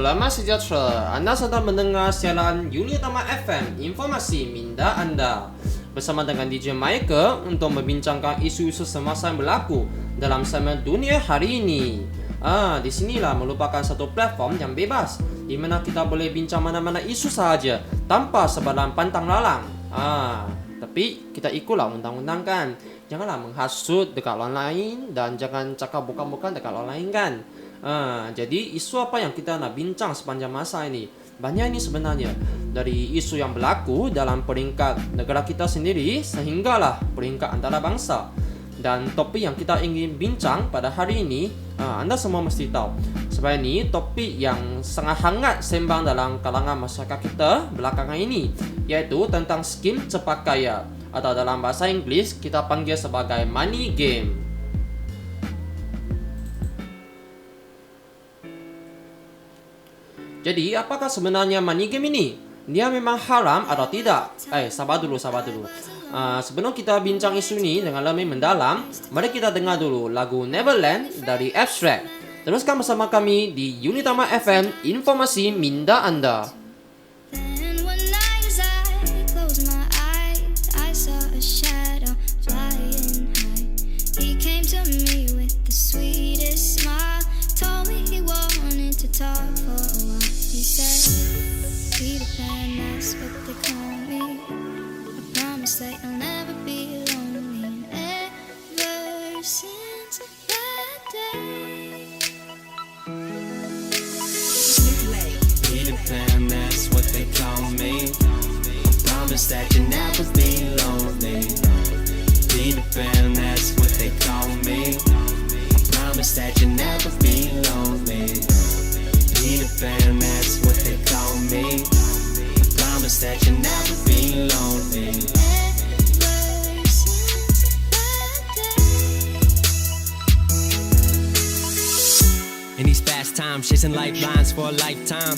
Selamat sejahtera. Anda sedang mendengar siaran Unitama FM, informasi minda Anda. Bersama dengan DJ Michael untuk membincangkan isu-isu semasa yang berlaku dalam segmen dunia hari ini. Di sinilah merupakan satu platform yang bebas di mana kita boleh bincang mana-mana isu sahaja tanpa sebarang pantang larang. Tapi kita ikutlah undang-undang kan. Janganlah menghasut dekat orang lain dan jangan cakap bukan-bukan dekat orang lain kan. Jadi isu apa yang kita nak bincang sepanjang masa ini? Banyak ini sebenarnya. Dari isu yang berlaku dalam peringkat negara kita sendiri sehinggalah peringkat antarabangsa. Dan topik yang kita ingin bincang pada hari ini, anda semua mesti tahu. Sebab ini topik yang sangat hangat sembang dalam kalangan masyarakat kita belakangan ini, iaitu tentang skim cepat kaya, atau dalam bahasa Inggeris kita panggil sebagai money game. Jadi, apakah sebenarnya money game ini? Dia memang haram atau tidak? Sabar dulu. Sebelum kita bincang isu ini dengan lebih mendalam, mari kita dengar dulu lagu Neverland dari Abstract. Teruskan bersama kami di Unitama FM, informasi minda Anda. Peter Pan, that's what they call me. I promise that you'll never be lonely. Ever since that day. Peter Pan, that's what they call me. I promise that you'll never be lonely. Peter Pan, that's what they call me. I promise that you'll never be lonely. Peter Pan, that's what they call me. I promise that you'll never be lonely. In these fast times, chasing lifelines for a lifetime.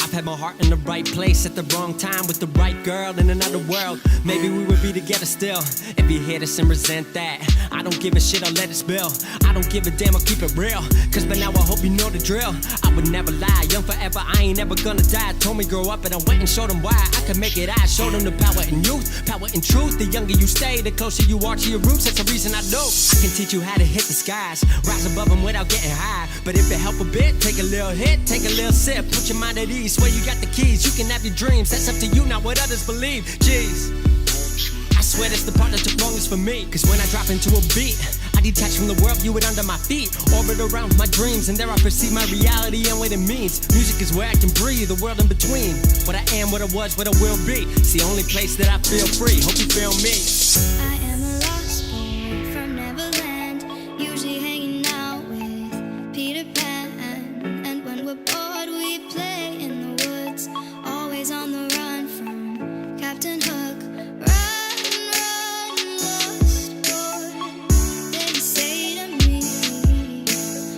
I've had my heart in the right place at the wrong time with the right girl in another world. Maybe we would be together still. If you hear this and resent that, I don't give a shit, I'll let it spill. I don't give a damn, I'll keep it real. Cause by now I hope you know the drill. I would never lie, young forever, I ain't ever gonna die. Told me grow up and I went and showed them why I could make it. I showed them the power in youth, power in truth. The younger you stay, the closer you are to your roots. That's the reason I do. I can teach you how to hit the skies, rise above them without getting high. But if it help a bit, take a little hit, take a little sip, put your mind at ease. Swear you got the keys, you can have your dreams. That's up to you, not what others believe. Jeez, I swear that's the part that's the longest for me. Cause when I drop into a beat, I detach from the world, view it under my feet. Orbit around my dreams, and there I perceive my reality and what it means. Music is where I can breathe, the world in between. What I am, what I was, what I will be. It's the only place that I feel free. Hope you feel me. I am a lost boy from Neverland, usually hanging out with Peter Pan. And when we're bored, we play in the woods, always on the run from Captain Hook. Run, lost boy, they say to me,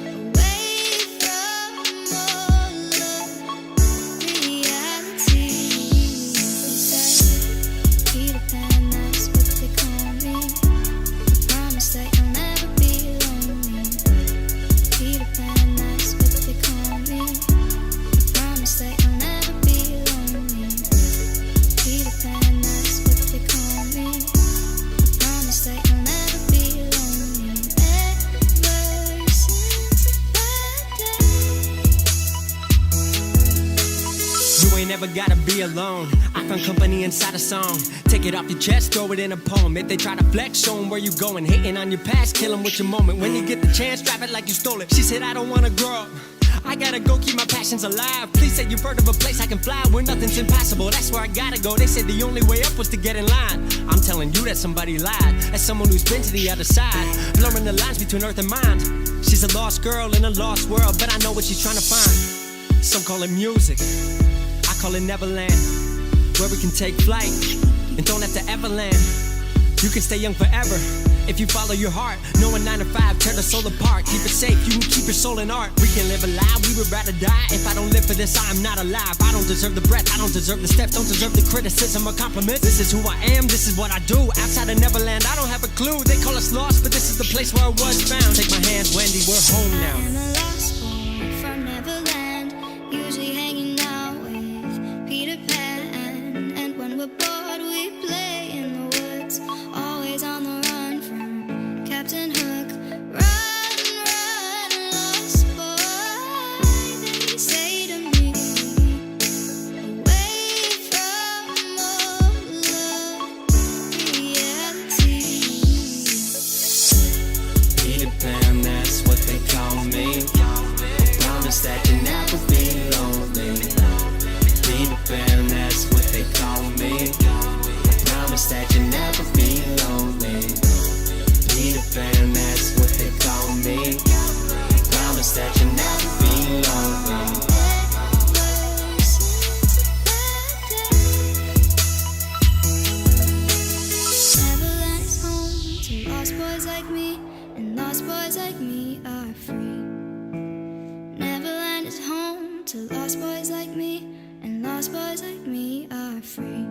away from all of reality. They say, Peter Pan, that's what they call me. I promise that you'll never be lonely. Peter Pan, that's what they call me. I promise that you'll never be lonely. Peter Pan, that's what they call me. I promise that you'll never be lonely. Ever since that day. You ain't never gotta be alone. I found company inside a song. Take it off your chest, throw it in a poem. If they try to flex, show 'em where you going. Hating on your past, kill 'em with your moment. When you get the chance, drop it like you stole it. She said, I don't wanna grow up, I gotta go keep my passions alive. Please say you've heard of a place I can fly where nothing's impossible. That's where I gotta go. They said the only way up was to get in line. I'm telling you that somebody lied. As someone who's been to the other side, blurring the lines between earth and mind. She's a lost girl in a lost world, but I know what she's trying to find. Some call it music, I call it Neverland, where we can take flight and don't have to ever land. You can stay young forever if you follow your heart. No 1 9 to 5, tear the soul apart. Keep it safe, you can keep your soul in art. We can live alive, we would rather die. If I don't live for this, I'm not alive. I don't deserve the breath, I don't deserve the steps, don't deserve the criticism or compliments. This is who I am, this is what I do. Outside of Neverland, I don't have a clue. They call us lost, but this is the place where I was found. Take my hand, Wendy, we're home now. I am a lost boy from Neverland, 'cause boys like me are free.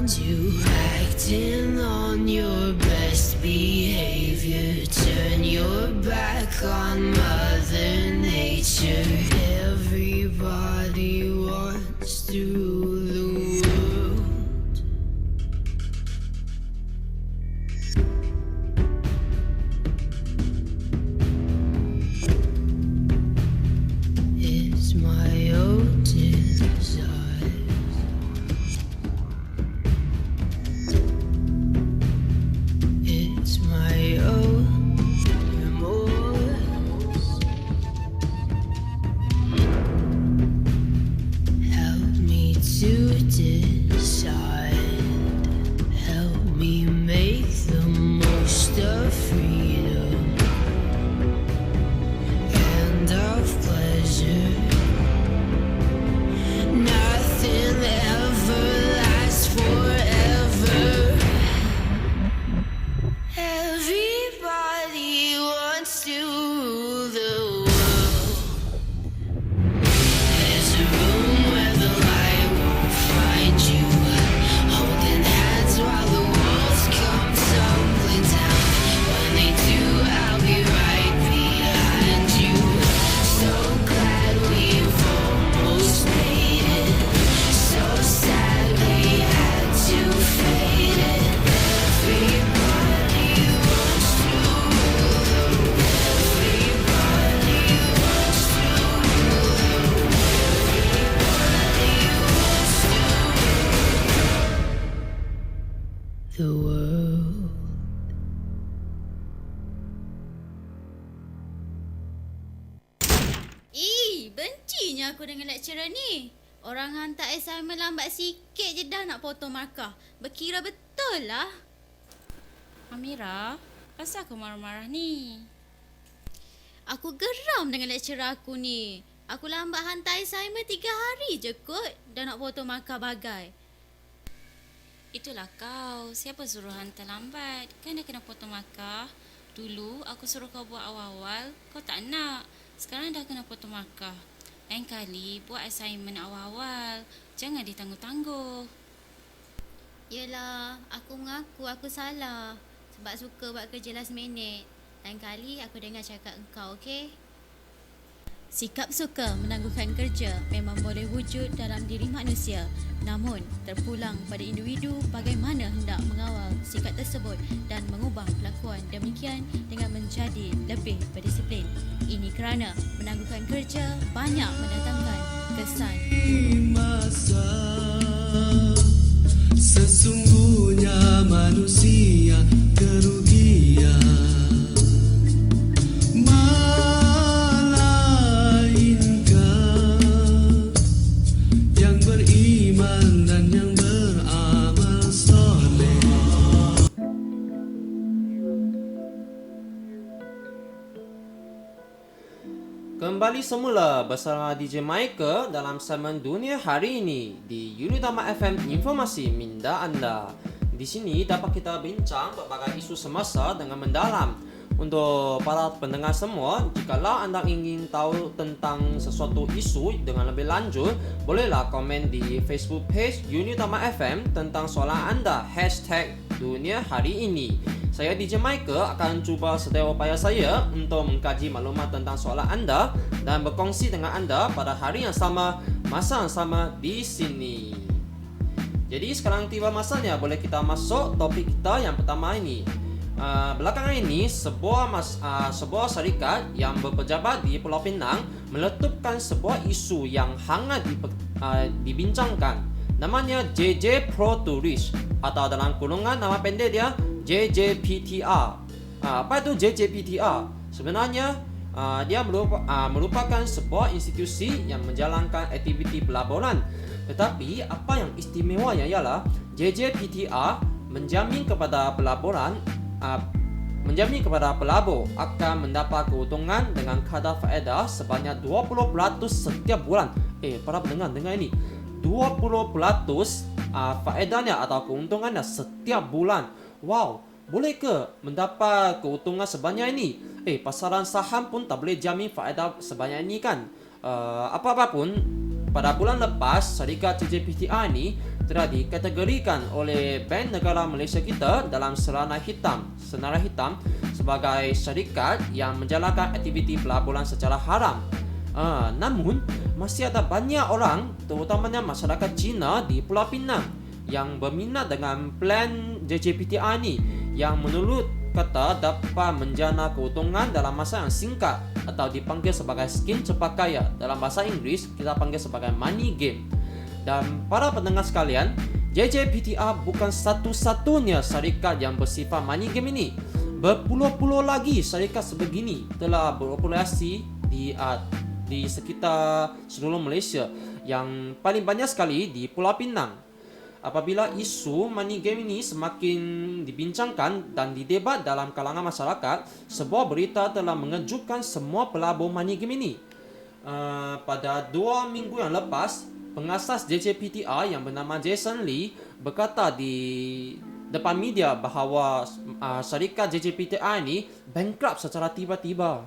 find you acting on your best behavior. Turn your back on Mother Nature. Everybody wants to rule the world. It's my own desire. It's my own remorse. Help me to decide. Help me make the most of freedom and of pleasure. Nothing ever lasts forever. Everybody wants to rule the world. There's a room where the light won't find you. Holding hands while the walls come tumbling down. When they do, I'll be right behind you. So glad we've almost made it. So sad we had to fade it. Everybody wants to rule the world. Everybody wants to rule the world. Everybody wants to rule the world. Bencinya aku dengan lecturer ni. Orang hantar assignment lambat sikit je dah nak potong markah. Berkira betul lah. Amira, asal aku marah-marah ni? Aku geram dengan lecturer aku ni. Aku lambat hantar assignment 3 hari je kot. Dah nak potong markah bagai. Itulah kau. Siapa suruh hantar lambat? Kan dia kena potong markah. Dulu aku suruh kau buat awal-awal, kau tak nak. Sekarang dah kena potong markah. Lain kali buat assignment awal-awal. Jangan ditangguh-tangguh. Yelah, aku mengaku aku salah. Sebab suka buat kerja last minute. Lain kali aku dengar cakap engkau, okey? Sikap suka menangguhkan kerja memang boleh wujud dalam diri manusia. Namun, terpulang pada individu bagaimana hendak mengawal sikap tersebut dan mengubah kelakuan demikian dengan menjadi lebih berdisiplin. Ini kerana menangguhkan kerja banyak mendatangkan kesan Masa sesungguhnya manusia kerugian, melainkan yang beriman dan yang beramal soleh. Kembali semula bersama DJ Michael dalam segmen Dunia Hari Ini di Unitama FM Informasi Minda Anda. Di sini dapat kita bincang berbagai isu semasa dengan mendalam. Untuk para pendengar semua, jikalau anda ingin tahu tentang sesuatu isu dengan lebih lanjut, bolehlah komen di Facebook page Unitama FM tentang soalan anda #Dunia Hari Ini. Saya DJ Michael akan cuba sedaya upaya saya untuk mengkaji maklumat tentang soalan anda dan berkongsi dengan anda pada hari yang sama, masa yang sama di sini. Jadi sekarang tiba masanya boleh kita masuk topik kita yang pertama ini. Belakangan ini sebuah syarikat yang berpejabat di Pulau Pinang meletupkan sebuah isu yang hangat dibincangkan. Namanya JJ Pro Tourist atau dalam kurungan nama pendek dia JJPTR. Apa itu JJPTR? Sebenarnya dia merupakan sebuah institusi yang menjalankan aktiviti pelaburan. Tetapi apa yang istimewanya ialah JJPTR menjamin kepada pelabur akan mendapat keuntungan dengan kadar faedah sebanyak 20% setiap bulan. Para pendengar, dengar ini. 20% faedahnya atau keuntungannya setiap bulan. Wow, boleh ke mendapat keuntungan sebanyak ini? Pasaran saham pun tak boleh jamin faedah sebanyak ini kan? Apa-apapun, pada bulan lepas, syarikat JJPTR ini telah dikategorikan oleh Bank Negara Malaysia kita dalam senarai hitam sebagai syarikat yang menjalankan aktiviti pelaburan secara haram. Namun, masih ada banyak orang, terutamanya masyarakat Cina di Pulau Pinang yang berminat dengan plan JJPTI ni yang menurut kata dapat menjana keuntungan dalam masa yang singkat atau dipanggil sebagai skim cepat kaya. Dalam bahasa Inggeris, kita panggil sebagai money game. Dan para pendengar sekalian, JJPTI bukan satu-satunya syarikat yang bersifat money game ini. Berpuluh-puluh lagi syarikat sebegini telah beroperasi di sekitar seluruh Malaysia, yang paling banyak sekali di Pulau Pinang. Apabila isu money game ini semakin dibincangkan dan didebat dalam kalangan masyarakat, sebuah berita telah mengejutkan semua pelabur money game ini. Pada 2 minggu yang lepas, pengasas JJPTI yang bernama Jason Lee berkata di depan media bahawa syarikat JJPTI ini bankrupt secara tiba-tiba.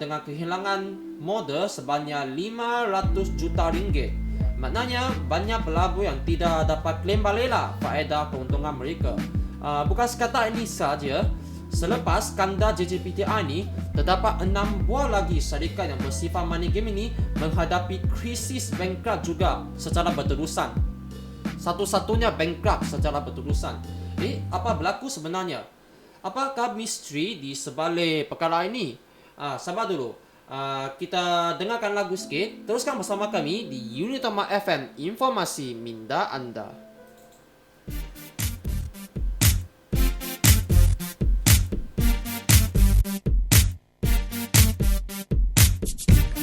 Dengan kehilangan modal sebanyak 500 juta ringgit. Maknanya banyak pelabur yang tidak dapat klaim baliklah faedah keuntungan mereka. Bukan sekadar ini saja. Selepas skandal JJPTI ini, terdapat 6 buah lagi syarikat yang bersifat money game ini menghadapi krisis bankrupt juga secara berterusan. Satu-satunya bankrupt secara berterusan. Apa berlaku sebenarnya? Apakah misteri di sebalik perkara ini? Sabar dulu. Kita dengarkan lagu sikit. Teruskan bersama kami di Unitama FM, informasi minda anda.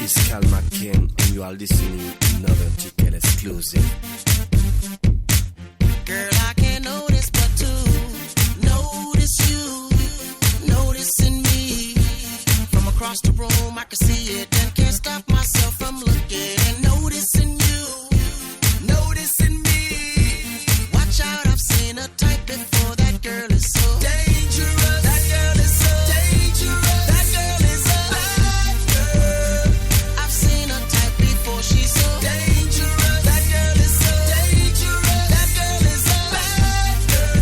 It's Calma King and you are listening to another ticket exclusive. Girl, I can't notice but to notice you, noticing me. From across the room, I can see it and can't stop myself from looking and noticing you, noticing me. Watch out, I've seen a type before. That girl is so dangerous. That girl is so dangerous. That girl is a bad girl. I've seen a type before. She's so dangerous. That girl is so dangerous. That girl is a bad girl.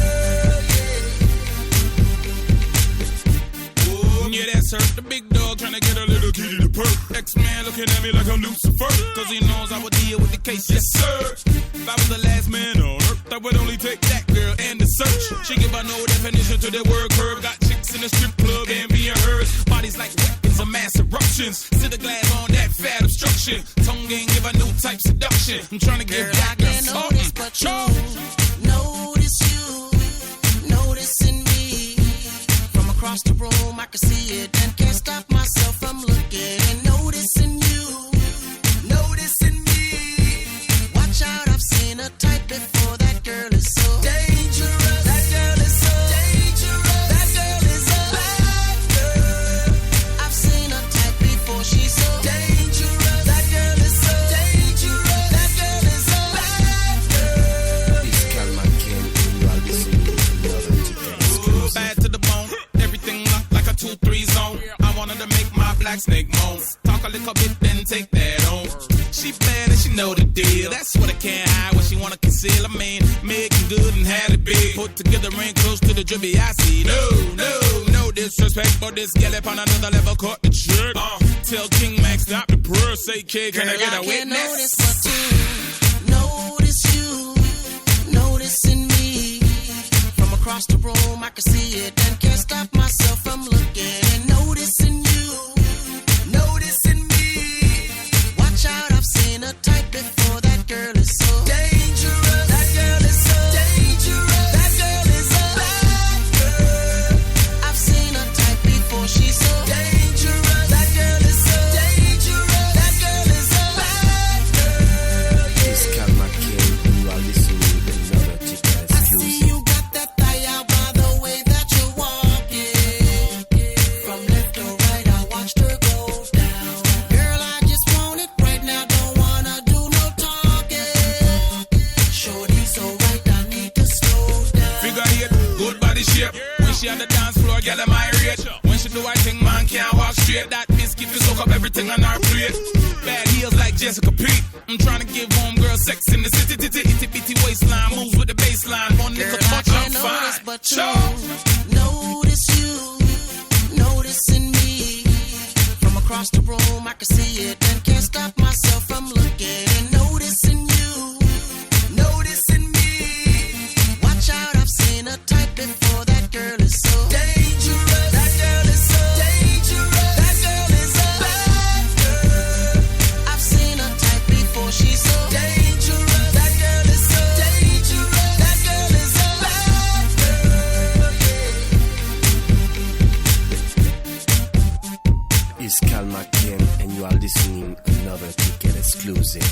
Yeah, that's her, the big dog trying to get a little kitty to perk. X-Man looking at me like I'm Lucifer, cause he knows I would deal with the case, yes sir. If I was the last man on earth, I would only take that girl and the search. She give a no definition to the word curve. Got chicks in the strip club and being hers. Bodies like weapons of mass eruptions. Sit the glass on that fat obstruction. Tongue game give a new type seduction. I'm trying to give Girl, I back the can't notice but you, notice you, noticing me. From across the room, I can see it and can't stop myself from looking and noticing you, noticing me. Watch out, I've seen a type before. That girl is so dangerous. That girl is so dangerous. That girl is a bad girl. I've seen a type before. She's so dangerous. That girl is so dangerous. That girl is a bad girl. It's Calma King and you are listening to another ticket exclusive. bad to the bone. Everything locked like a 2-3 zone. I wanted to make my black snake moan. Talk a little bit, then take that on. She bad and she know the deal. That's what I can't hide, what she wanna conceal. I mean, making good and had it big. Put together ain't close to the drippy I see. No disrespect, but this gal up on another level caught the trick. Tell King Max stop the purr, say kid, can I get a can't witness? notice but to notice you, noticing me. From across the room, I can see it and can't stop myself from looking and noticing you, noticing me. Watch out, I've seen a type before. That girl is so dangerous. That girl is so dangerous. That girl is a bad girl. I've seen a type before. She's so dangerous. That girl is so dangerous. That girl is a bad girl. It's Calma King and you are listening to another ticket I see exclusive. you got that thigh out by the way that you're walking. From left to right, I watched her go down. Girl, I just want it right now. Don't wanna do no talking. Shorty so right, I need to slow down. Figure eight, good body shape. When she on the dance floor, girl, am I rate. When she do her thing, man can't walk straight. That biscuit will soak up everything on her plate. Bad heels like Jessica P. I'm trying to give home girl girl, sex in the city, itty bitty waistline, moves with the baseline. One Girl, little I touch, I'm can't notice fine. but Sure. notice you, noticing me. From across the room, I can see it and can't stop myself from looking and noticing you, noticing me. Watch out, I've seen a type before. That girl is so dangerous. That girl is so dangerous. That girl is a bad girl. I've seen a type before. She's so dangerous. That girl is so dangerous. That girl is a bad girl. Yeah. It's Cal McKen, and you are listening another ticket exclusive.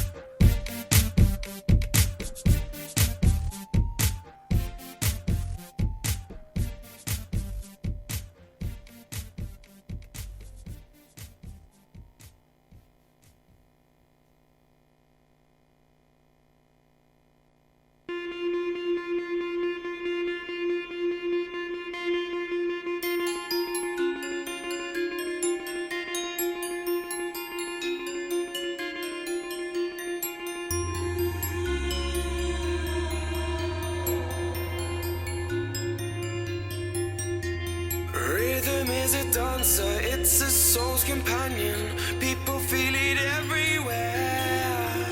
Rhythm is a dancer, it's a soul's companion. People feel it everywhere.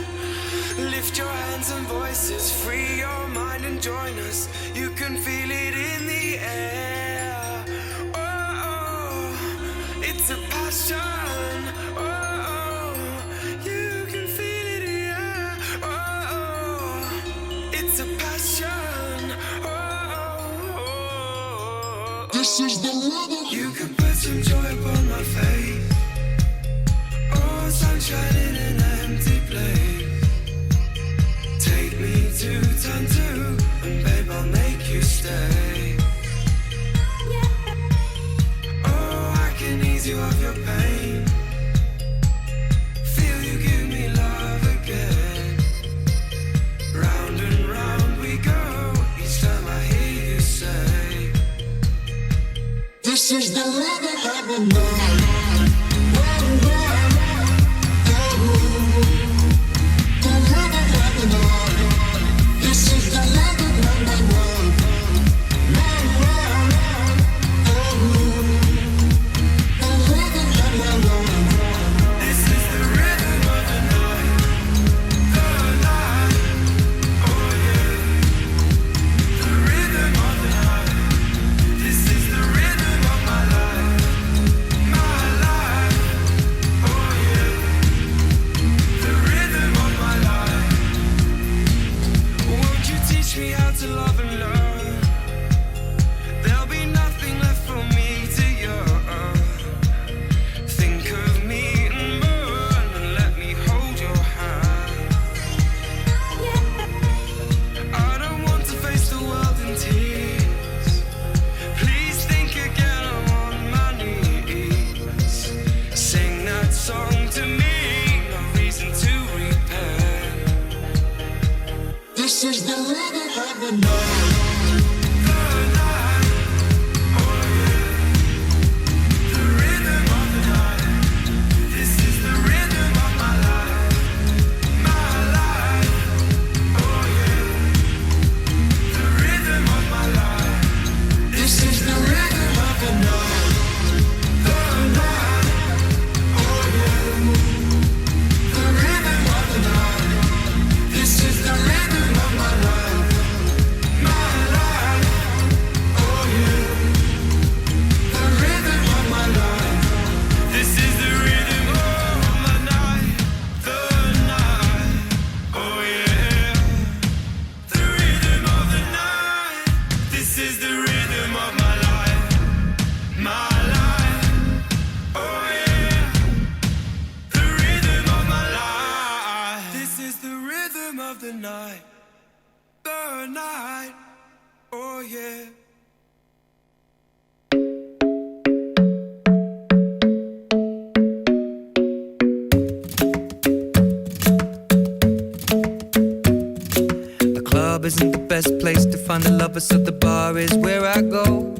Lift your hands and voices, free your mind and join us. You can feel it in the air. Oh, it's a passion. Oh, you can feel it here. Oh, it's a passion. This is the rhythm. You can put some joy upon my face. Oh, sunshine in an empty place. Take me to turn two, and babe, I'll make you stay. Oh, I can ease you of your pain. Feel you give me love again. Round and round we go, each time I hear you say, this is the rhythm of the night. The rhythm of the night. This is the rhythm of the night. The rhythm of the night. This is the rhythm of the night. The night. Oh yeah. The rhythm of the night. This is the rhythm of my life. My life. Oh yeah. The rhythm of my life. Won't you teach me how to love and learn? There'll be nothing left for me to yearn. Think of me and burn, and let me hold your hand. I don't want to face the world in tears. Please think again, I'm on my knees. Sing that song to me, no reason to repent. This is the rhythm of the night. The night. Oh yeah. The rhythm of the night. This is the rhythm of my life. My life. Oh yeah. The rhythm of my life. This is the rhythm of the night. The night. Oh yeah. The rhythm of the night. This is the rhythm of my life. My life. Oh yeah. The rhythm of my life. This is the rhythm of my night. The night. Oh yeah. The rhythm of the night. This is the rhythm of my life. My life. Oh yeah. The rhythm of my life. This is the rhythm of the night. The night. Oh yeah. The club isn't the best place to find the lovers, so the bar is where I go.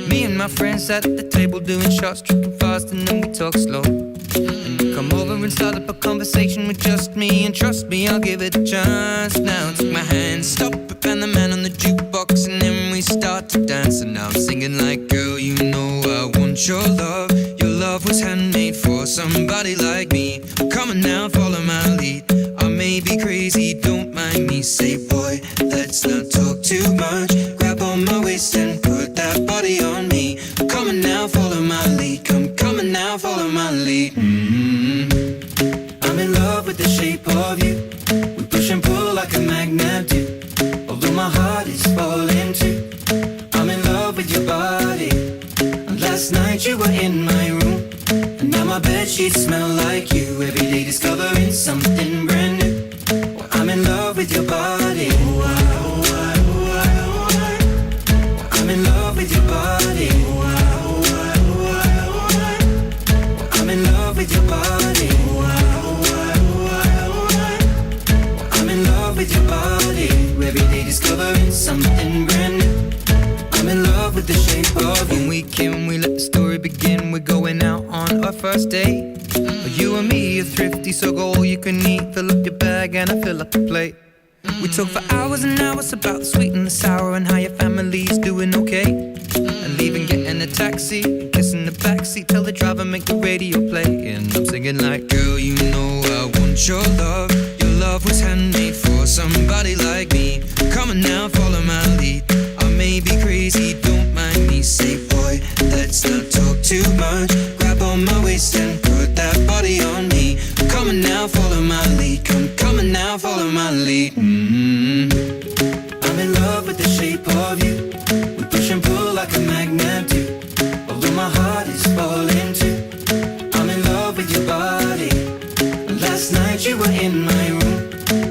Me and my friends at the table doing shots, tripping fast, and then we talk slow. And the Come over and start up a conversation with just me, and trust me, I'll give it a chance. Now take my hand, stop it, and the man on the jukebox, and then we start to dance. And now I'm singing like, girl, you know I want your love. Your love was handmade for somebody like me. Come on now, follow my lead. I may be crazy, don't mind me. Say, boy, let's not talk too much. Grab on my waist and put that body on me. Come on now, follow my lead. Come on now, follow my lead. I'm in love with the shape of you. We push and pull like a magnet do. Although my heart is falling too. I'm in love with your body. And last night you were in my room, and now my bedsheets smell like you. Every day discovering something brand new. Well, I'm in love with your body. I'm in love with your body. I'm in love with your body. I'm in love with your body. Every day discovering something brand new. I'm in love with the shape of you. When we came, we let the story begin. We're going out on our first date. You and me are thrifty, so go all you can eat. Fill up your bag and I fill up the plate. We talk for hours and hours about the sweet and the sour, and how your family's doing okay. And leaving, getting a taxi, kissing the backseat, tell the driver make the radio play. And I'm singing like, girl, you know I want your love. Your love was handmade for somebody like me. Come on now, follow my lead. I may be crazy, don't mind me. Say, boy, let's not talk too much. Grab on my waist and put that body on me. Come on now, follow my lead. Come on now, follow my lead. I'm in love with the shape of you. We push and pull like a magnet do. Although my heart is falling too. I'm in love with your body. Last night you were in my room,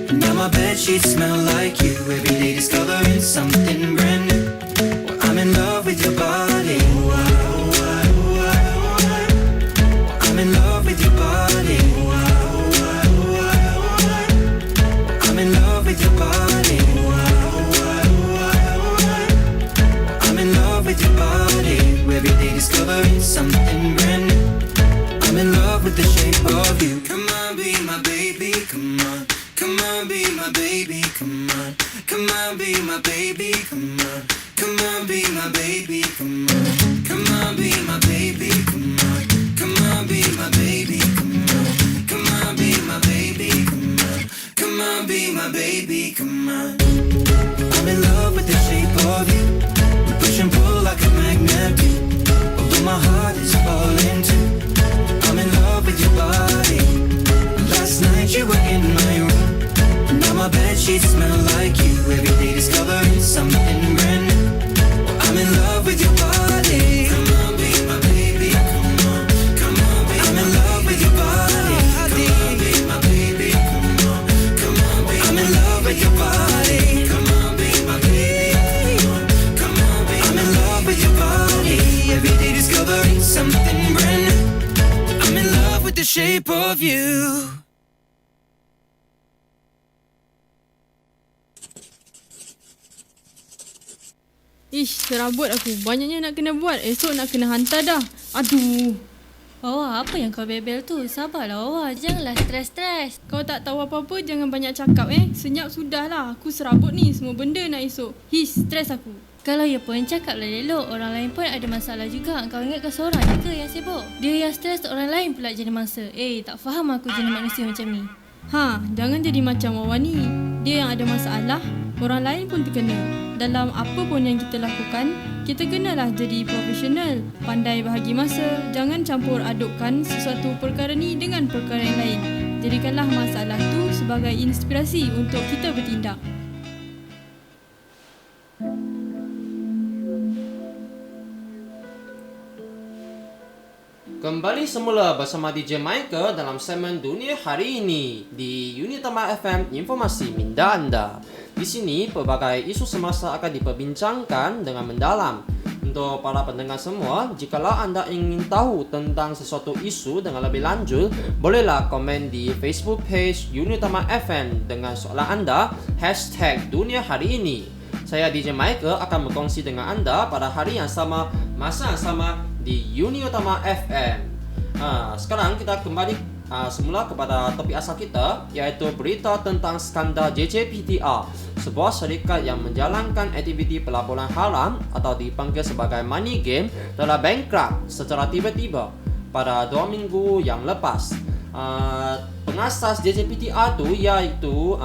and now my bedsheets smell like you. Every day discovering something brand new. Well, I'm in love with your body. I'm in love with your body. I'm in love with your body. I'm in love with your body. Every day discovering something brand new. I'm in love with the shape of you. Come on, be my baby, come on. Come on, be my baby, come on. Come on, be my baby, come on. Come on, be my baby, come on. Come on, be my baby, come on. Come on, be my baby, come on. Come on, be my baby, come on. Come on, be my baby, come on. I'm in love with the shape of you. We push and pull like a magnet do. Although my heart is falling too. I'm in love with your body. Last night you were in my room, and now my bedsheets smell like you. Every day discovering something brand new. Well, I'm in love with your body. Come on, be my baby, come on. Come on, be I'm in love with your body. Come on, be my baby, come on. Come on, be I'm in love with your body. Come on, be my baby, come on. Come on, be I'm in love with your body. Every day discovering something brand new. I'm in love with the shape of you. Ish, serabut aku. Banyaknya nak kena buat. Esok nak kena hantar dah. Aduh. Wawa, apa yang kau bebel tu? Sabarlah Wawa, janganlah stres-stres. Kau tak tahu apa-apa, jangan banyak cakap Senyap sudahlah. Aku serabut ni semua benda nak esok. Hiss, stres aku. Kalau ya pun cakaplah elok. Orang lain pun ada masalah juga. Kau ingat kau seorang je ke yang sibuk? Dia yang stres, orang lain pula jadi mangsa. Tak faham aku jenis manusia macam ni. Jangan jadi macam Wawa ni. Dia yang ada masalah, orang lain pun terkena. Dalam apa pun yang kita lakukan, kita kenalah jadi profesional, pandai bahagi masa. Jangan campur adukkan sesuatu perkara ni dengan perkara yang lain. Jadikanlah masalah tu sebagai inspirasi untuk kita bertindak. Kembali semula bersama DJ Michael dalam segmen Dunia Hari Ini di Unitama FM Informasi Minda Anda. Di sini, pelbagai isu semasa akan diperbincangkan dengan mendalam. Untuk para pendengar semua, jikalau anda ingin tahu tentang sesuatu isu dengan lebih lanjut, bolehlah komen di Facebook page Unitama FM dengan soalan anda, #Dunia Hari Ini. Saya DJ Michael akan berkongsi dengan anda pada hari yang sama, masa yang sama di Unitama FM. Sekarang kita kembali semula kepada topik asal kita, iaitu berita tentang skandal JJPTR, sebuah syarikat yang menjalankan aktiviti pelaburan haram atau dipanggil sebagai money game telah bankrupt secara tiba-tiba pada 2 minggu yang lepas. Pengasas JJPTR tu iaitu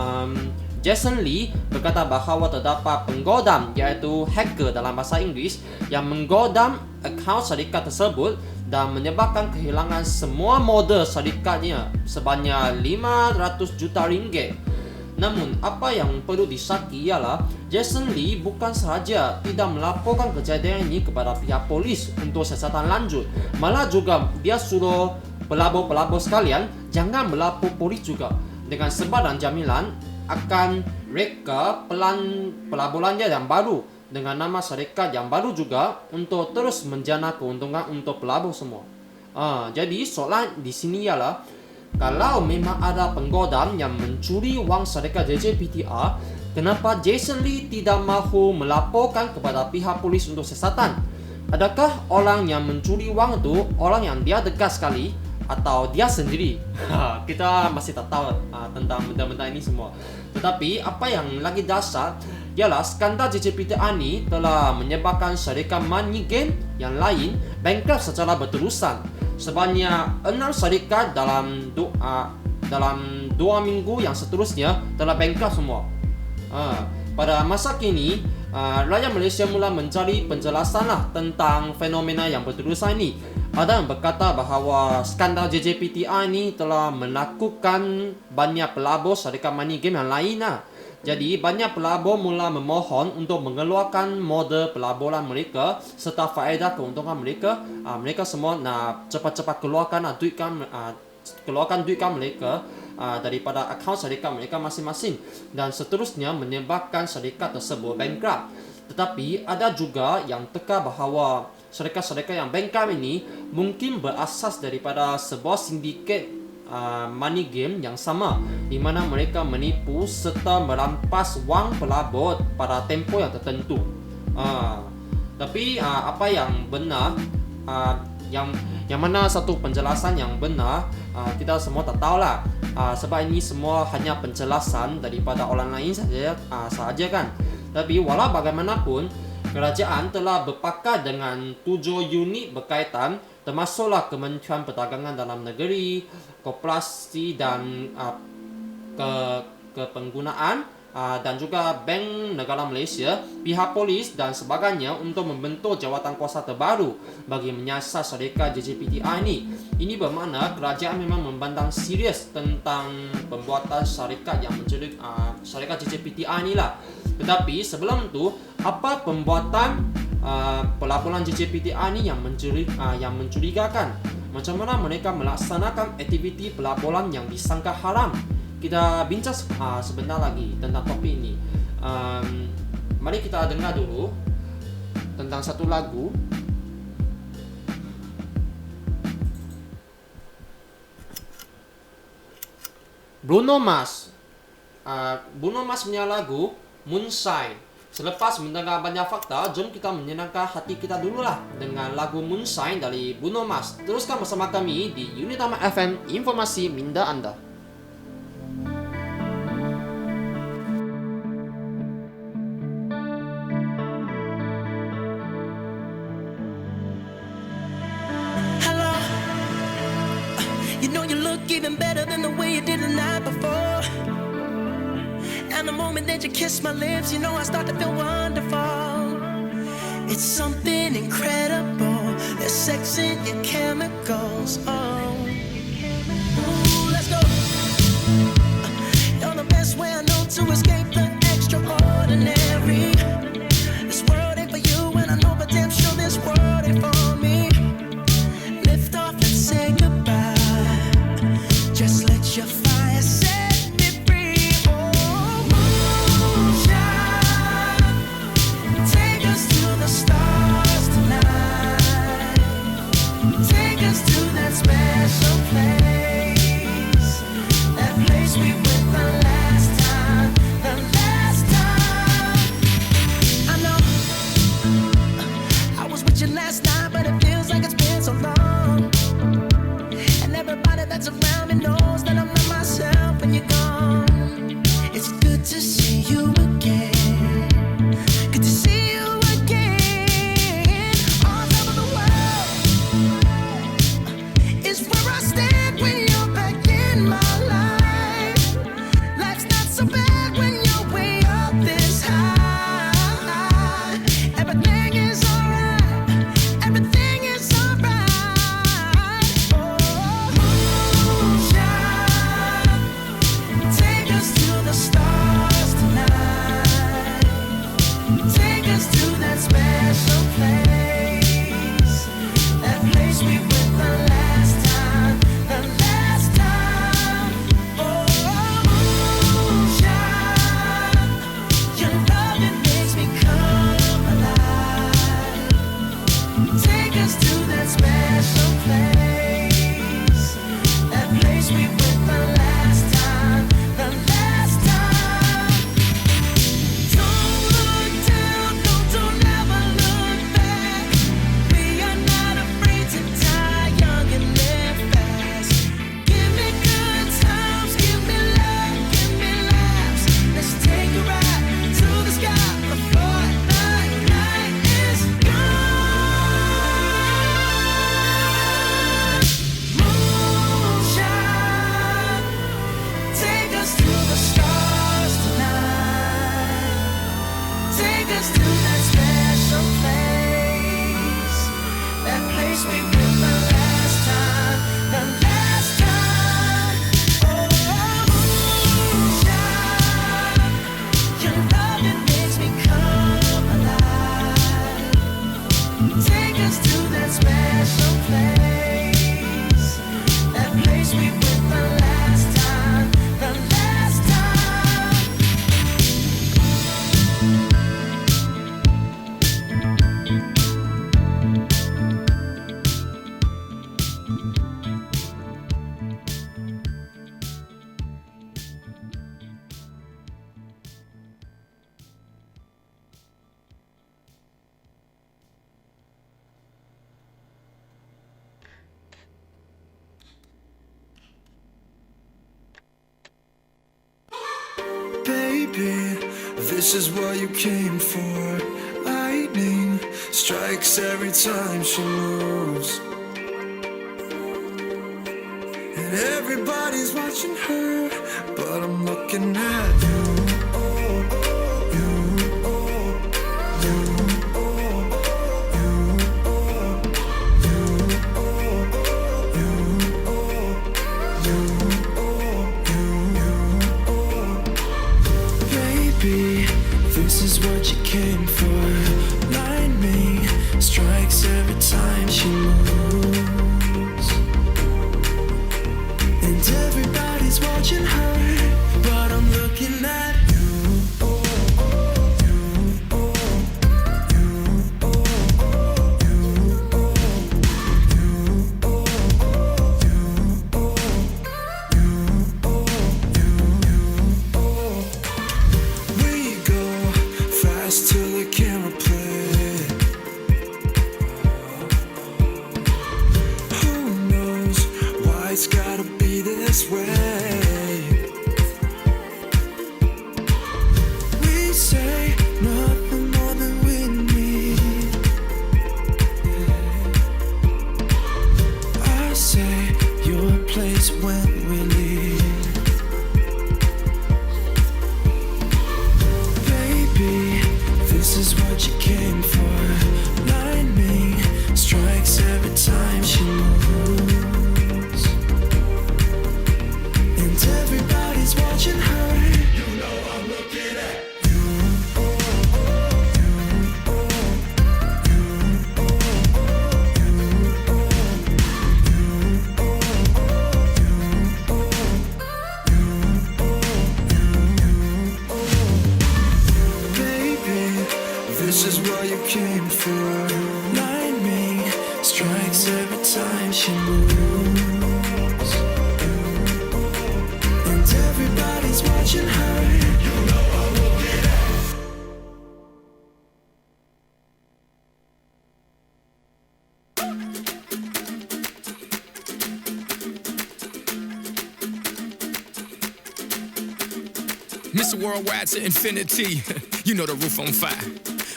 Jason Lee berkata bahawa terdapat penggodam, iaitu hacker dalam bahasa Inggeris, yang menggodam akaun syarikat tersebut dan menyebabkan kehilangan semua modal syarikatnya sebanyak 500 juta ringgit. Namun, apa yang perlu disyaki ialah Jason Lee bukan sahaja tidak melaporkan kejadian ini kepada pihak polis untuk siasatan lanjut, malah juga dia suruh pelabur-pelabur sekalian jangan melapor polis juga, dengan sebarang jaminan akan reka pelaburannya yang baru dengan nama syarikat yang baru juga untuk terus menjana keuntungan untuk pelabur semua. Jadi soalan di sini ialah, kalau memang ada penggodam yang mencuri wang syarikat JJPTR, kenapa Jason Lee tidak mahu melaporkan kepada pihak polis untuk siasatan? Adakah orang yang mencuri wang itu orang yang dia dekat sekali atau dia sendiri? Kita masih tak tahu tentang benda-benda ini semua. Tetapi apa yang lagi dasar ialah skandal JJPTR ini telah menyebabkan syarikat money game yang lain bankrupt secara berterusan. Sebanyak 6 syarikat dalam 2 minggu yang seterusnya telah bankrupt semua. Pada masa kini, rakyat Malaysia mula mencari penjelasan tentang fenomena yang berterusan ini. Ada yang berkata bahawa skandal JJPTR ini telah melakukan banyak pelabur syarikat money game yang lain. Jadi banyak pelabur mula memohon untuk mengeluarkan modal pelaburan mereka serta faedah keuntungan mereka. Mereka semua nak cepat-cepat keluarkan duitkan mereka daripada akaun syarikat mereka masing-masing, dan seterusnya menyebabkan syarikat tersebut bankrupt. Tetapi ada juga yang teka bahawa syarikat-syarikat yang bankrupt ini mungkin berasas daripada sebuah sindiket money game yang sama, di mana mereka menipu serta merampas wang pelabur pada tempoh yang tertentu. Tapi apa yang benar, yang mana satu penjelasan yang benar, kita semua tak tahulah. Sebab ini semua hanya penjelasan daripada orang lain sahaja kan. Tapi walau bagaimanapun, kerajaan telah berpakat dengan 7 unit berkaitan, termasuklah Kementerian Perdagangan Dalam Negeri, Koperasi dan Kepenggunaan, dan juga Bank Negara Malaysia, pihak polis dan sebagainya untuk membentuk jawatan kuasa terbaru bagi menyiasat syarikat JJPTR ini. Ini bermakna kerajaan memang memandang serius tentang pembuatan syarikat yang mencuri syarikat JJPTR ni lah. Tetapi sebelum itu, apa pembuatan pelaburan JJPTR ni yang mencurigakan? Macam mana mereka melaksanakan aktiviti pelaburan yang disangka haram? Kita bincang sebentar lagi tentang topik ini. Mari kita dengar dulu tentang satu lagu. Bruno Mars punya lagu Moonshine. Selepas mendengar banyak fakta, jom kita menyenangkan hati kita dululah dengan lagu Moonshine dari Bruno Mars. Teruskan bersama kami di Unitama FM, informasi minda anda. Even better than the way you did the night before. And the moment that you kiss my lips, you know I start to feel wonderful. It's something incredible. There's sex in your chemicals. Oh, ooh, let's go. You're the best way I know to escape the extraordinary. This world ain't for you, and I know but damn sure this world ain't for me. Lift off and say goodbye. Just let your fire set me free. Oh, moonshine, take us to the stars tonight. Take us to that special place. That place we went the last time. The last Baby, this is what you came for. Lightning strikes every time she moves, and everybody's watching her, but I'm looking at you. This is what you came for. Lightning strikes every time she moves, and everybody's watching her, but I'm looking at you. Till the camera play. Who knows why it's gotta be this way? We say nothing more than we need. I say your place when we leave. This is what you came for. Lightning strikes every time she moves, and everybody's watching her. You know I'm looking at you. This is what you came for. Lightning strikes every time she moves, and everybody's watching her. You know I'm looking at. Mr. Worldwide to infinity. You know the roof on fire.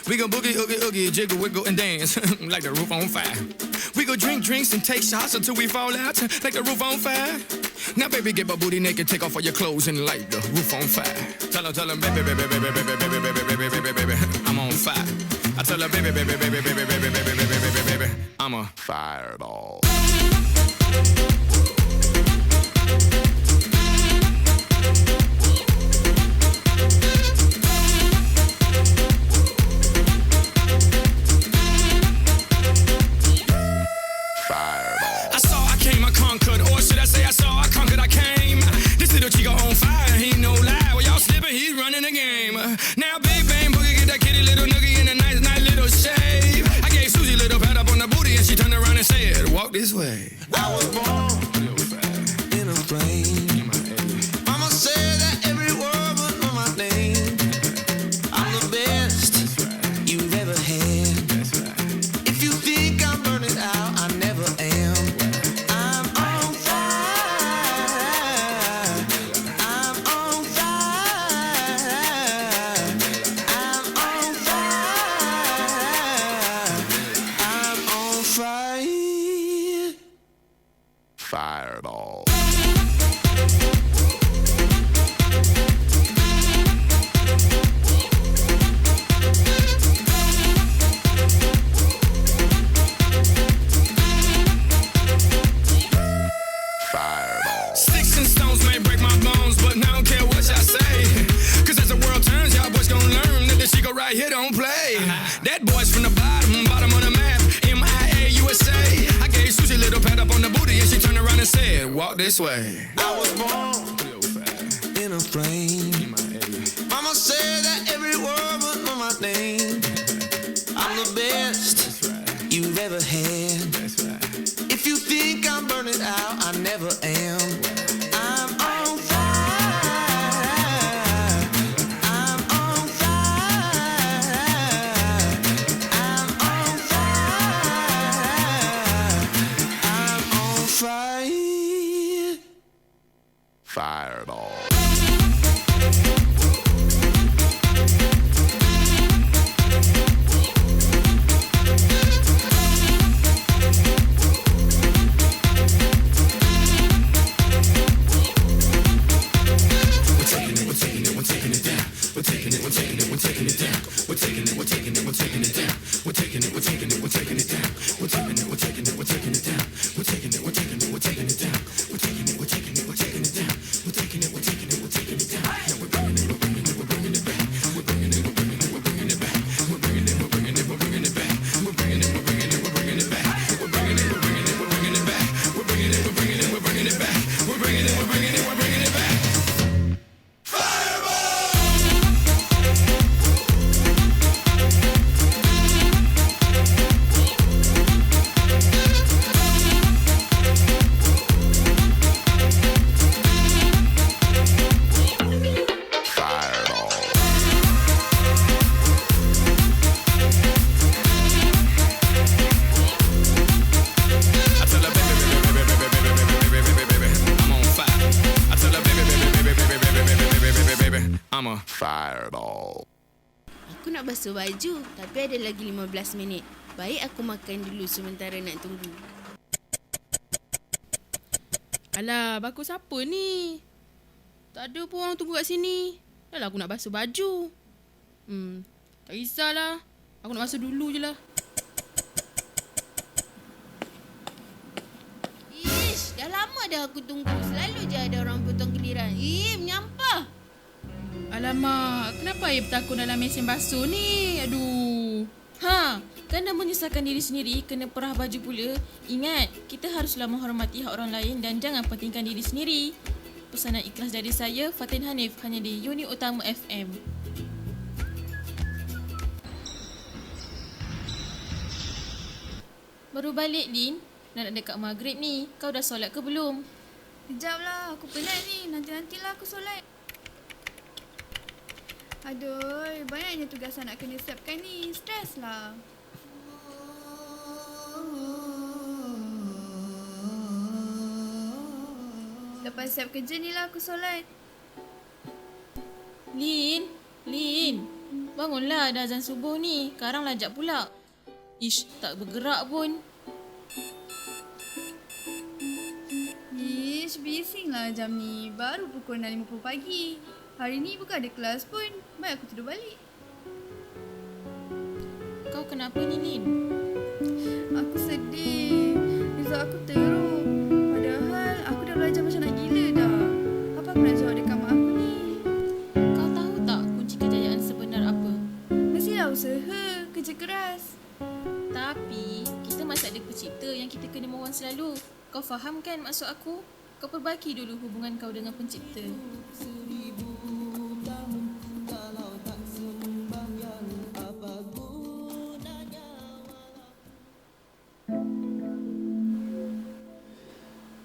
We go boogie, oogie, oogie, jiggle, wiggle, and dance like the roof on fire. We go drink drinks and take shots until we fall out like the roof on fire. Now, baby, get my booty naked, take off all your clothes and light the roof on fire. Tell her, baby, baby, baby, baby, baby, baby, baby, baby, baby, baby, I'm on fire. I tell her, baby, baby, baby, baby, baby, baby, baby, baby, baby, I'm a fireball. Now big bang boogie, get that kitty little noogie in a nice little shave. I gave Susie a little pat up on the booty and she turned around and said, walk this way. I was born in a plane. Mama said that every word would know my name. I'm the best you've ever had. If you think I'm burning out, I never am. I'm on fire. I'm on fire. I'm on fire. I'm on fire. Fireball. Sticks and stones may break my bones, but I don't care what y'all say. Cause as the world turns, y'all boys gon' learn that the Chico right here don't play. That boy's from the bottom of the map, MIA, USA. I gave Susie a little pat up on the booty and she turned around and said, walk this way. I was born in a plane. Mama said that every word would know my name. I'm the best you've ever had. If you think I'm Fireball. I'm a fireball. Aku nak basuh baju, tapi ada lagi 15 minit. Baik aku makan dulu sementara nak tunggu. Alah, bagus apa ni? Tak ada pun orang tunggu kat sini. Dah lah aku nak basuh baju. Tak kisahlah. Aku nak basuh dulu je lah. Ish, dah lama dah aku tunggu. Selalu je ada orang potong giliran. Menyampah. Alamak, kenapa air bertakun dalam mesin basuh ni? Aduh. Kan dah menyusahkan diri sendiri, kena perah baju pula. Ingat, kita haruslah menghormati hak orang lain dan jangan pentingkan diri sendiri. Pesanan ikhlas dari saya, Fatin Hanif, hanya di Unit Utama FM. Baru balik, Lin. Nak dekat maghrib ni. Kau dah solat ke belum? Kejap lah, aku penat ni. Nanti-nantilah aku solat. Aduh, banyaknya tugasan nak kena siapkan ni. Stres lah. Lepas siap kerja ni lah aku solat. Lin, bangunlah, dah azan subuh ni. Karang lajak pula. Ish, tak bergerak pun. Ish, bising lah jam ni. Baru pukul 6.50 pagi. Hari ni bukan ada kelas pun. Baik aku tidur balik. Kau kenapa ni, Lin? Aku sedih. Result aku teruk. Padahal aku dah belajar macam nak gila dah. Apa aku nak jawab dekat mak aku ni? Kau tahu tak kunci kejayaan sebenar apa? Mestilah usaha, kerja keras. Tapi, kita masih ada pencipta yang kita kena mohon selalu. Kau faham kan maksud aku? Kau perbaiki dulu hubungan kau dengan pencipta.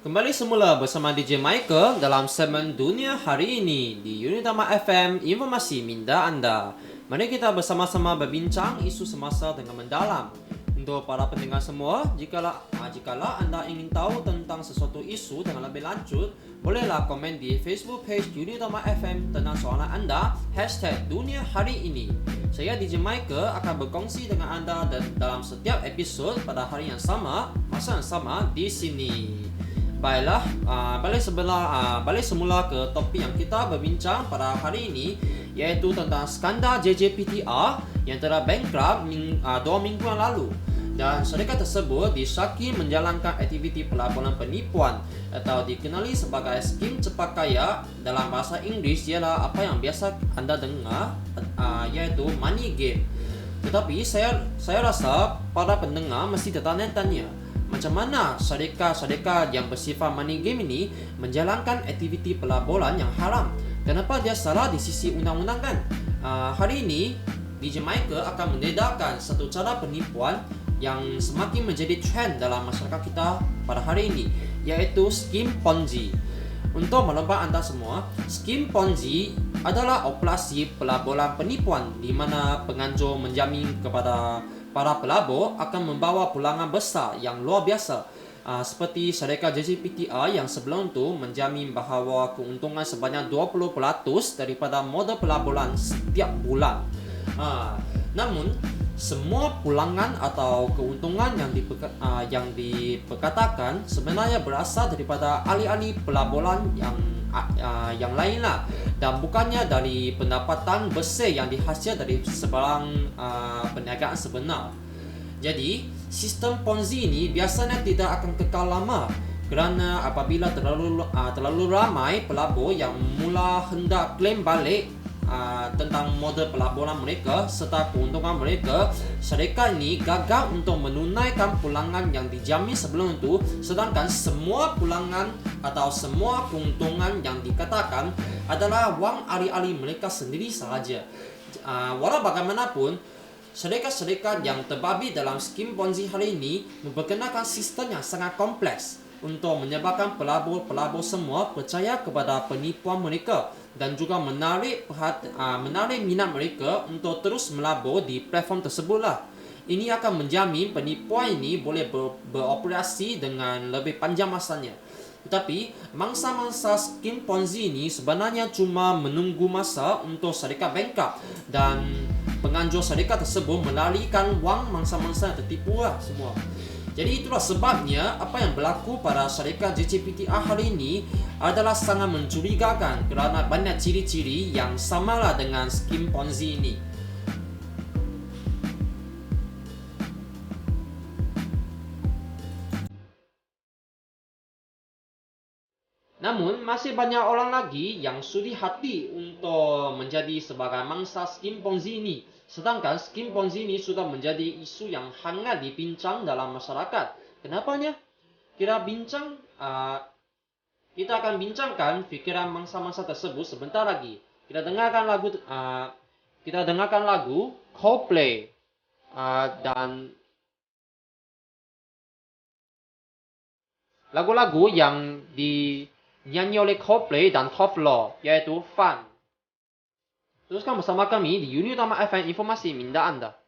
Kembali semula bersama DJ Michael dalam segmen Dunia Hari Ini di Unit Utama FM, informasi minda anda. Mari kita bersama-sama berbincang isu semasa dengan mendalam. Untuk para pendengar semua, jikalau anda ingin tahu tentang sesuatu isu dengan lebih lanjut, bolehlah komen di Facebook page Unit Utama FM tentang soalan anda, #Dunia Hari Ini. Saya DJ Michael akan berkongsi dengan anda dalam setiap episod pada hari yang sama, masa yang sama di sini. Baiklah, balik semula ke topik yang kita berbincang pada hari ini, iaitu tentang skandal JJPTR yang telah bankrupt 2 minggu yang lalu. Dan syarikat tersebut disyaki menjalankan aktiviti pelaburan penipuan atau dikenali sebagai skim cepat kaya. Dalam bahasa Inggeris ialah apa yang biasa anda dengar, iaitu money game. Tetapi saya rasa para pendengar mesti tertanya-tanya, macam mana syarikat-syarikat yang bersifat money game ini menjalankan aktiviti pelaburan yang haram? Kenapa dia salah di sisi undang-undang kan? Hari ini, DJ Michael akan mendedarkan satu cara penipuan yang semakin menjadi trend dalam masyarakat kita pada hari ini, iaitu skim Ponzi. Untuk melompat anda semua, skim Ponzi adalah operasi pelaburan penipuan di mana penganjur menjamin kepada para pelabur akan membawa pulangan besar yang luar biasa. seperti syarikat JCPTR yang sebelum tu menjamin bahawa keuntungan sebanyak 20% daripada modal pelaburan setiap bulan. Namun semua pulangan atau keuntungan yang diperkatakan sebenarnya berasal daripada ahli-ahli pelaburan yang lain lah, dan bukannya dari pendapatan bersih yang dihasil dari sebarang perniagaan sebenar. Jadi sistem Ponzi ini biasanya tidak akan kekal lama, kerana apabila terlalu ramai pelabur yang mula hendak klaim balik tentang model pelaburan mereka serta keuntungan mereka, syarikat ini gagal untuk menunaikan pulangan yang dijamin sebelum itu, sedangkan semua pulangan atau semua keuntungan yang dikatakan adalah wang ahli-ahli mereka sendiri sahaja. Walau bagaimanapun, syarikat-syarikat yang terbabi dalam skim Ponzi hari ini memperkenalkan sistem yang sangat kompleks untuk menyebabkan pelabur-pelabur semua percaya kepada penipuan mereka dan juga menarik minat mereka untuk terus melabur di platform tersebutlah. Ini akan menjamin penipuan ini boleh beroperasi dengan lebih panjang masanya. Tetapi mangsa-mangsa skim Ponzi ini sebenarnya cuma menunggu masa untuk syarikat bangkrut dan penganjur syarikat tersebut melarikan wang mangsa-mangsa yang tertipu lah semua. Jadi itulah sebabnya apa yang berlaku pada syarikat JCPTR hari ini adalah sangat mencurigakan kerana banyak ciri-ciri yang samalah dengan skim Ponzi ini. Namun, masih banyak orang lagi yang sudi hati untuk menjadi sebagai mangsa skim Ponzi ini. Sedangkan skim Ponzi ini sudah menjadi isu yang hangat dibincang dalam masyarakat. Kenapanya? Kita akan bincangkan fikiran mangsa-mangsa tersebut sebentar lagi. Kita dengarkan lagu Coldplay dan lagu-lagu yang dinyanyi oleh Coldplay dan Top Law, yaitu Fun. Teruskan bersama kami di Unit Utama FM Informasi Minda Anda.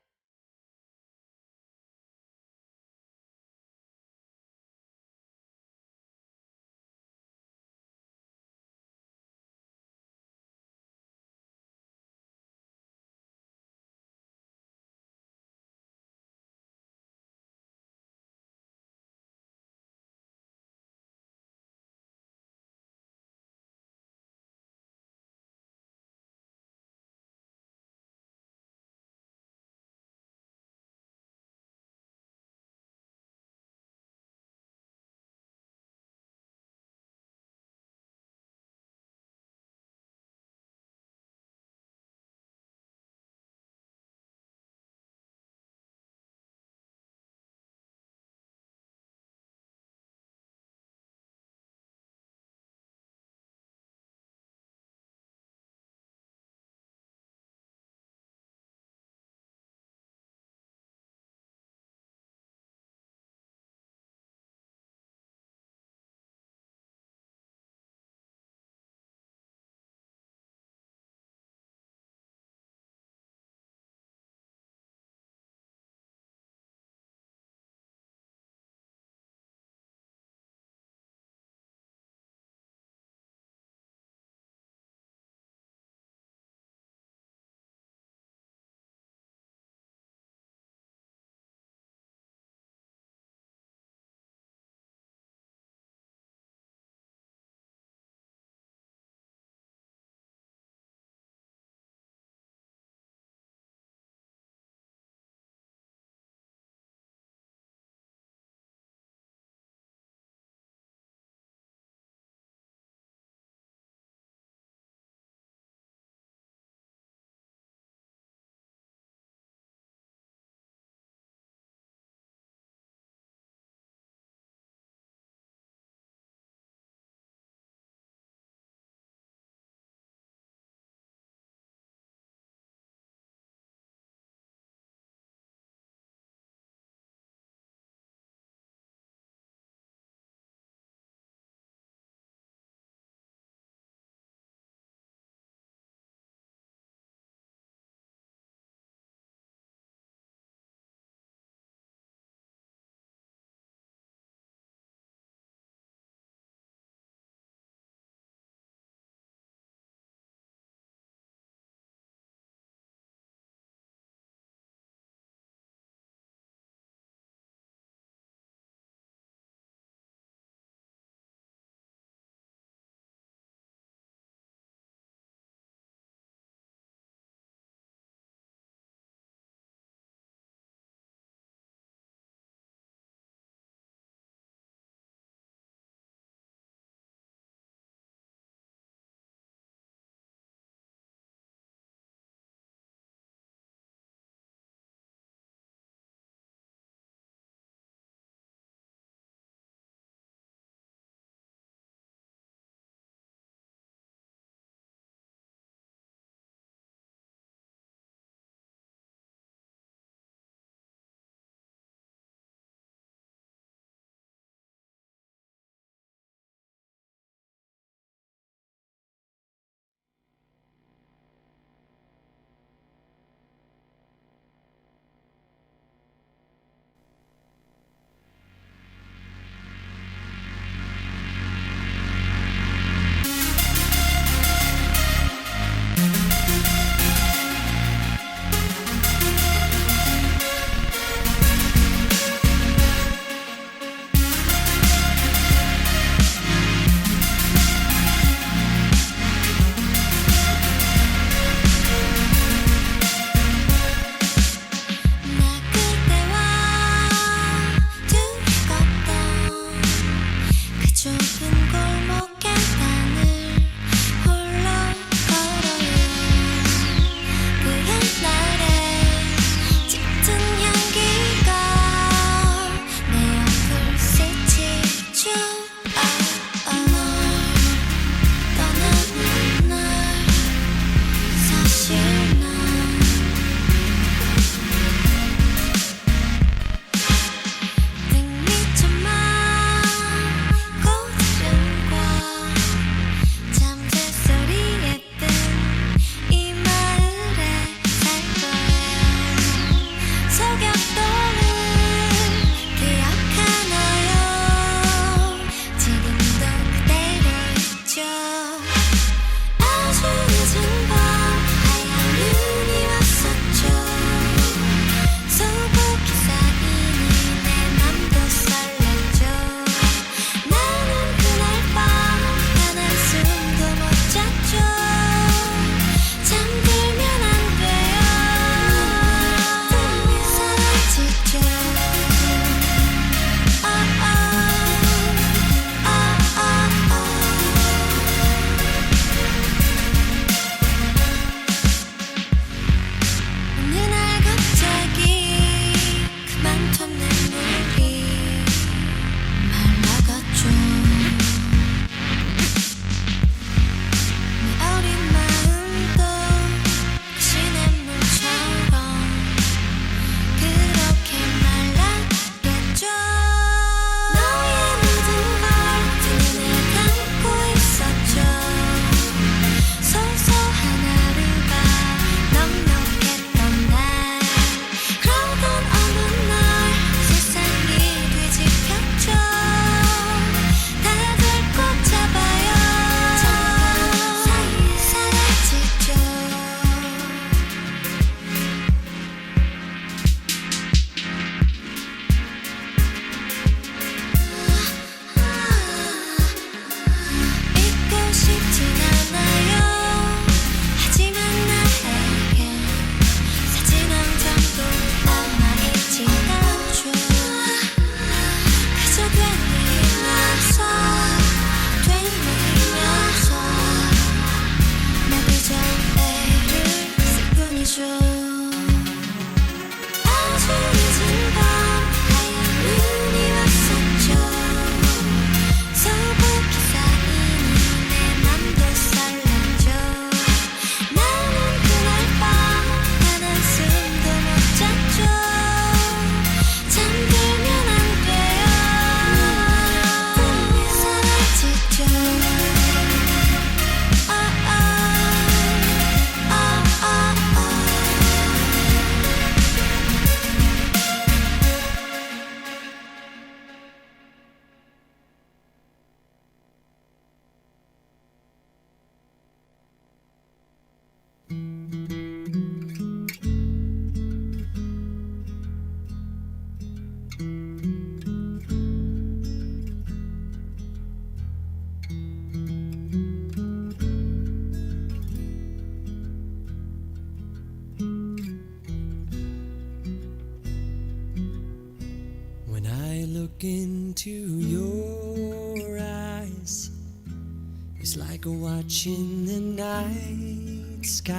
like watching the night sky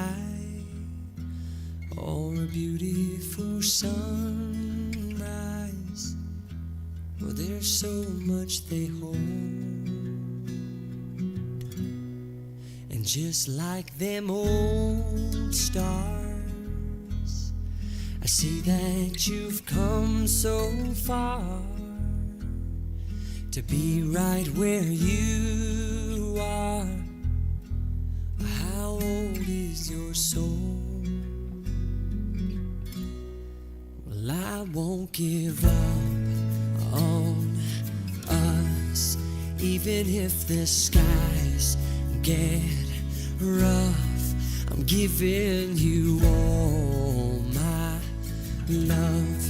or a beautiful sunrise. Well, there's so much they hold, and just like them old stars, I see that you've come so far to be right where you are. How old is your soul? Well, I won't give up on us, even if the skies get rough. I'm giving you all my love.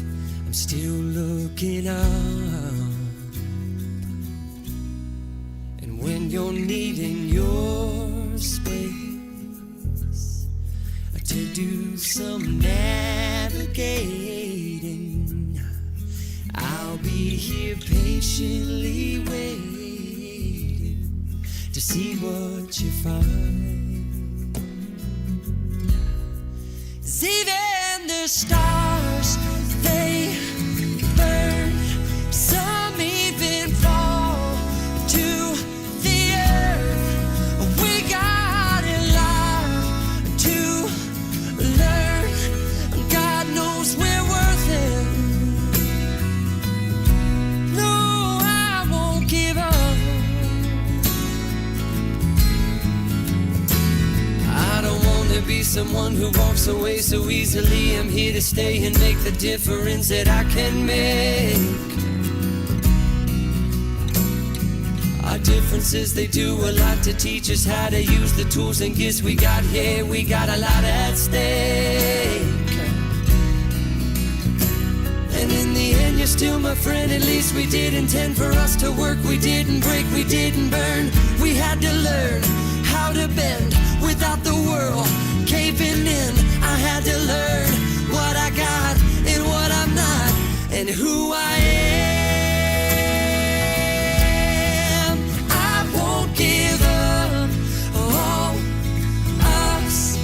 I'm still looking up. When you're needing your space to do some navigating, I'll be here patiently waiting to see what you find. 'Cause even the stars, they burn, some even fall to be someone who walks away so easily. I'm here to stay and make the difference that I can make. Our differences, they do a lot to teach us how to use the tools and gifts we got here. We got a lot at stake, and in the end you're still my friend. At least we did intend for us to work. We didn't break, we didn't burn. We had to learn how to bend without the world caving in. I had to learn what I got and what I'm not, and who I am. I won't give up on us,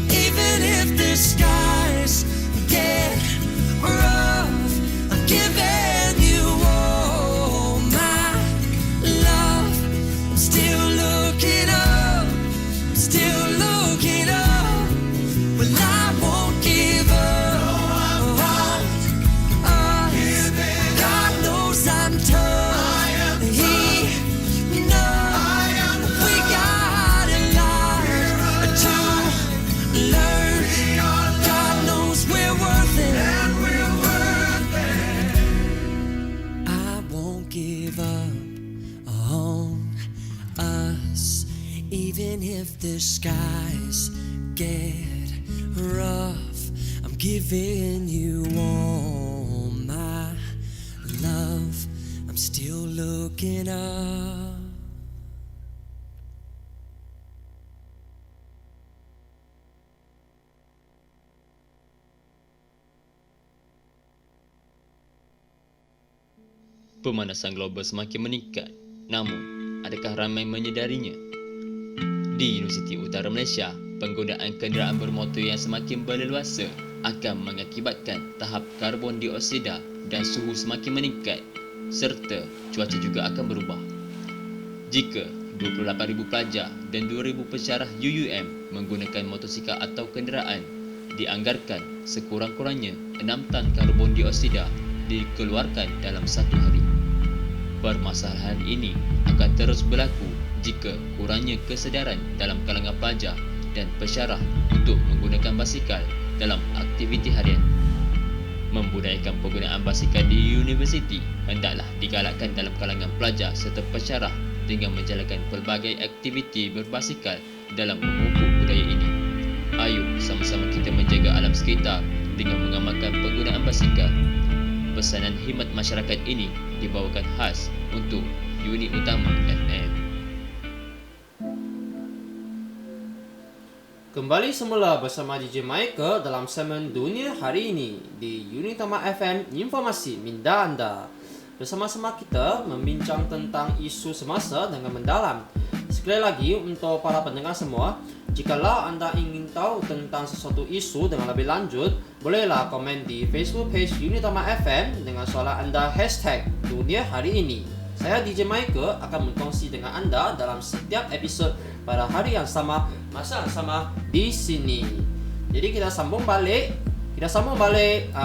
even if the skies get rough. I'm giving you all my love. I'm still looking up, still looking up. Well, I won't give up on us. God knows I'm tough. He knows we got a lot to learn. God knows we're worth it. I won't give up on us, even if the skies get rough. I'm giving you all my love. I'm still looking up. Pemanasan global semakin meningkat. Namun, adakah ramai menyedarinya? Di Universiti Utara Malaysia, penggunaan kenderaan bermotor yang semakin berleluasa akan mengakibatkan tahap karbon dioksida dan suhu semakin meningkat, serta cuaca juga akan berubah. Jika 28,000 pelajar dan 2,000 pensyarah UUM menggunakan motosikal atau kenderaan, dianggarkan sekurang-kurangnya 6 tan karbon dioksida dikeluarkan dalam satu hari. Permasalahan ini akan terus berlaku jika kurangnya kesedaran dalam kalangan pelajar dan pensyarah untuk menggunakan basikal dalam aktiviti harian. Membudayakan penggunaan basikal di universiti hendaklah digalakkan dalam kalangan pelajar serta pensyarah dengan menjalankan pelbagai aktiviti berbasikal dalam memupuk budaya ini. Ayo sama-sama kita menjaga alam sekitar dengan mengamalkan penggunaan basikal. Pesanan khidmat masyarakat ini dibawakan khas untuk unit utama FM. Kembali semula bersama DJ Michael dalam segmen Dunia Hari Ini di unit utama FM Informasi Minda Anda. Bersama-sama kita membincang tentang isu semasa dengan mendalam. Sekali lagi untuk para pendengar semua, jikalau anda ingin tahu tentang sesuatu isu dengan lebih lanjut, bolehlah komen di Facebook page Unitama FM dengan soalan anda #Dunia Hari Ini. Saya DJ Michael akan berkongsi dengan anda dalam setiap episod pada hari yang sama, masa yang sama di sini. Jadi kita sambung balik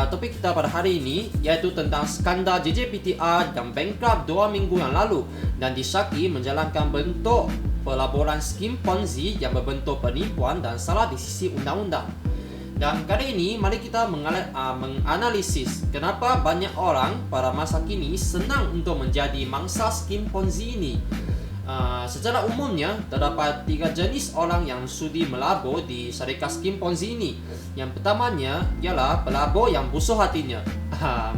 topik kita pada hari ini, iaitu tentang skandal JJPTR yang bankrupt 2 minggu yang lalu dan disyaki menjalankan bentuk pelaburan skim Ponzi yang berbentuk penipuan dan salah di sisi undang-undang. Dan kali ini mari kita menganalisis kenapa banyak orang pada masa kini senang untuk menjadi mangsa skim Ponzi ini. Secara umumnya, terdapat 3 jenis orang yang sudi melabur di syarikat skim Ponzi ini. Yang pertamanya ialah pelabur yang busuk hatinya.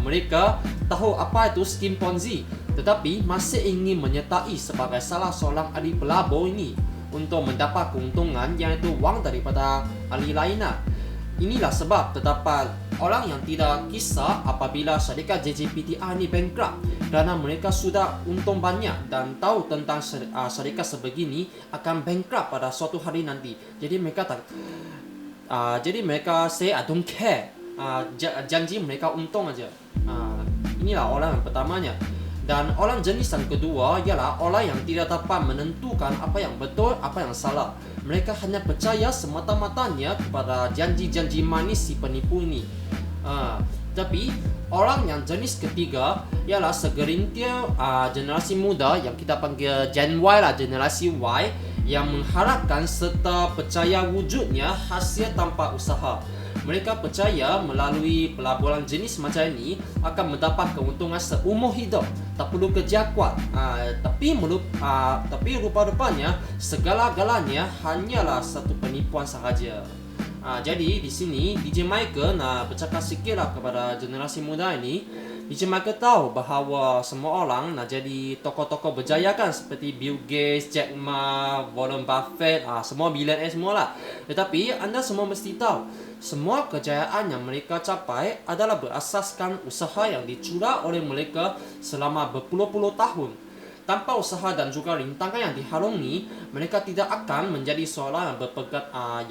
Mereka tahu apa itu skim Ponzi, tetapi masih ingin menyertai sebagai salah seorang ahli pelabur ini untuk mendapat keuntungan, iaitu wang daripada ahli lainnya. Inilah sebab terdapat orang yang tidak kisah apabila syarikat JJPTR ini bankrupt, kerana mereka sudah untung banyak dan tahu tentang syarikat sebegini akan bankrupt pada suatu hari nanti. Jadi mereka say I don't care. Janji mereka untung aja. Inilah orang yang pertamanya. Dan orang jenis yang kedua ialah orang yang tidak dapat menentukan apa yang betul, apa yang salah. Mereka hanya percaya semata-matanya kepada janji-janji manis si penipu ini. Tapi orang yang jenis ketiga ialah segerintir generasi muda yang kita panggil Gen Y lah, generasi Y, yang mengharapkan serta percaya wujudnya hasil tanpa usaha. Mereka percaya melalui pelaburan jenis macam ini akan mendapat keuntungan seumur hidup, tak perlu kerja kuat. Tapi rupa-rupanya segala-galanya hanyalah satu penipuan sahaja. Jadi di sini DJ Michael nak bercakap sikitlah kepada generasi muda ini. DJ Michael tahu bahawa semua orang nak jadi tokoh-tokoh berjaya kan, seperti Bill Gates, Jack Ma, Warren Buffett, semua billionaire semualah. Tetapi anda semua mesti tahu, semua kejayaan yang mereka capai adalah berasaskan usaha yang dicurah oleh mereka selama berpuluh-puluh tahun. Tanpa usaha dan juga rintangan yang diharungi, mereka tidak akan menjadi seorang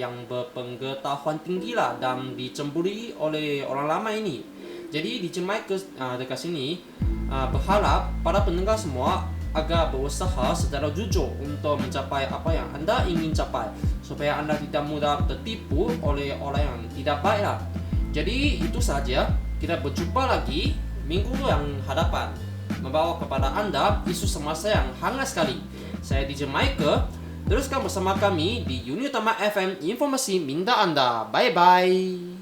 yang berpengetahuan tinggi lah dan dicemburi oleh orang lama ini. Jadi DJ Michael dekat sini berharap para pendengar semua agar berusaha secara jujur untuk mencapai apa yang anda ingin capai, supaya anda tidak mudah tertipu oleh orang yang tidak baik lah. Jadi itu saja, kita berjumpa lagi minggu yang hadapan, membawa kepada anda isu semasa yang hangat sekali. Saya DJ Michael, teruskan bersama kami di Unitama FM, informasi minda anda. Bye bye.